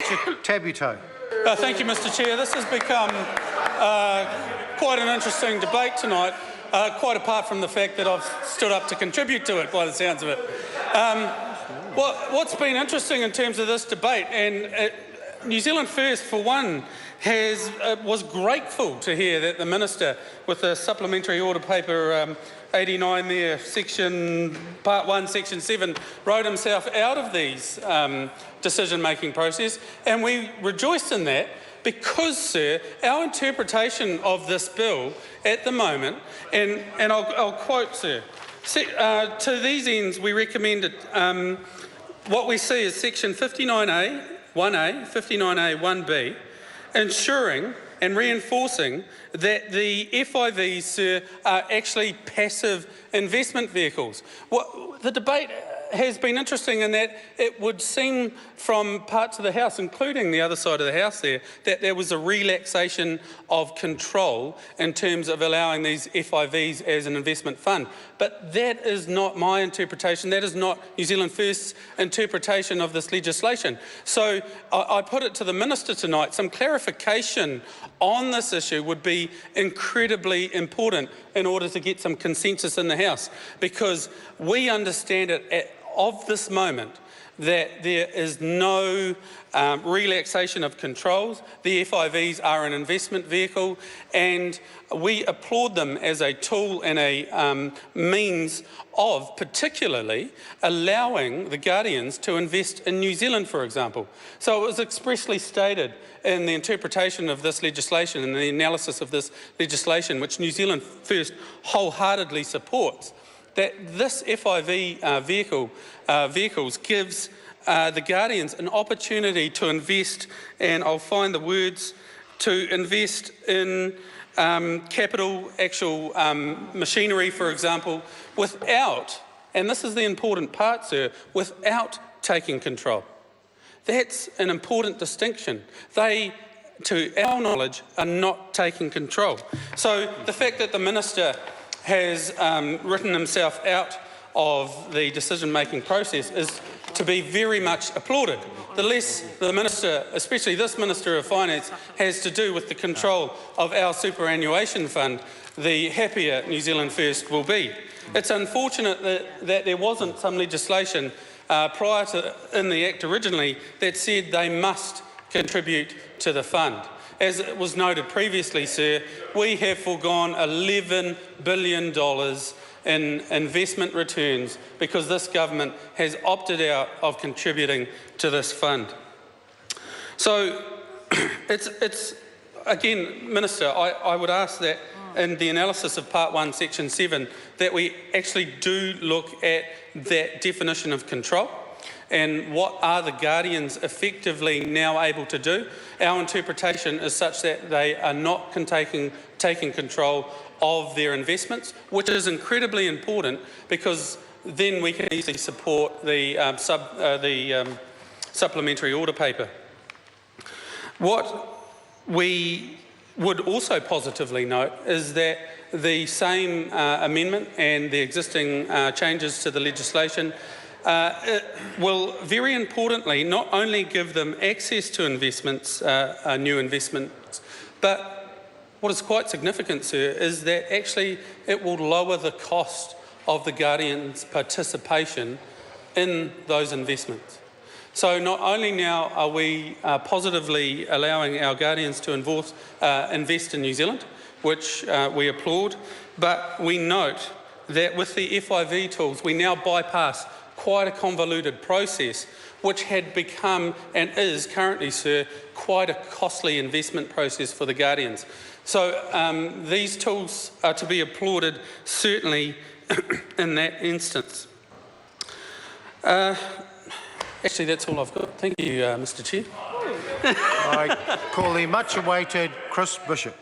Senator Tabuteau. Thank you, Mr Chair. This has become quite an interesting debate tonight, quite apart from the fact that I've stood up to contribute to it by the sounds of it. What's been interesting in terms of this debate, and New Zealand First, for one, was grateful to hear that the Minister, with the supplementary order paper 89 there, Part 1, Section 7, wrote himself out of these decision-making process, and we rejoiced in that because, sir, our interpretation of this bill at the moment, and I'll quote, sir, to these ends we recommended what we see is Section 59A 1A, 59A 1B, ensuring and reinforcing that the FIVs, sir, are actually passive investment vehicles. The debate has been interesting in that it would seem from parts of the House, including the other side of the House there, that there was a relaxation of control in terms of allowing these FIVs as an investment fund. But that is not my interpretation. That is not New Zealand First's interpretation of this legislation. So I put it to the Minister tonight, some clarification on this issue would be incredibly important in order to get some consensus in the House, because we understand it of this moment that there is no relaxation of controls. The FIVs are an investment vehicle, and we applaud them as a tool and a means of particularly allowing the guardians to invest in New Zealand, for example. So it was expressly stated in the interpretation of this legislation and the analysis of this legislation, which New Zealand First wholeheartedly supports, that this FIV vehicles gives the guardians an opportunity to invest, and I'll find the words, to invest in capital, actual machinery, for example, without, and this is the important part, sir, without taking control. That's an important distinction. They, to our knowledge, are not taking control. So the fact that the Minister has written himself out of the decision-making process is to be very much applauded. The less the Minister, especially this Minister of Finance, has to do with the control of our superannuation fund, the happier New Zealand First will be. It's unfortunate that there wasn't some legislation prior to in the Act originally that said they must contribute to the fund. As it was noted previously, sir, we have foregone $11 billion in investment returns because this government has opted out of contributing to this fund. So it's again, Minister, I would ask that in the analysis of Part 1, Section 7, that we actually do look at that definition of control and what are the guardians effectively now able to do. Our interpretation is such that they are not taking control of their investments, which is incredibly important because then we can easily support the supplementary order paper. What we would also positively note is that the same amendment and the existing changes to the legislation will very importantly not only give them access to investments, new investments, but what is quite significant, sir, is that actually it will lower the cost of the guardian's participation in those investments. So not only now are we positively allowing our guardians to invest in New Zealand, which we applaud, but we note that with the FIV tools we now bypass quite a convoluted process which had become and is currently, sir, quite a costly investment process for the guardians. So these tools are to be applauded certainly in that instance. Actually, that's all I've got. Thank you, Mr Chair. I call the much awaited Chris Bishop.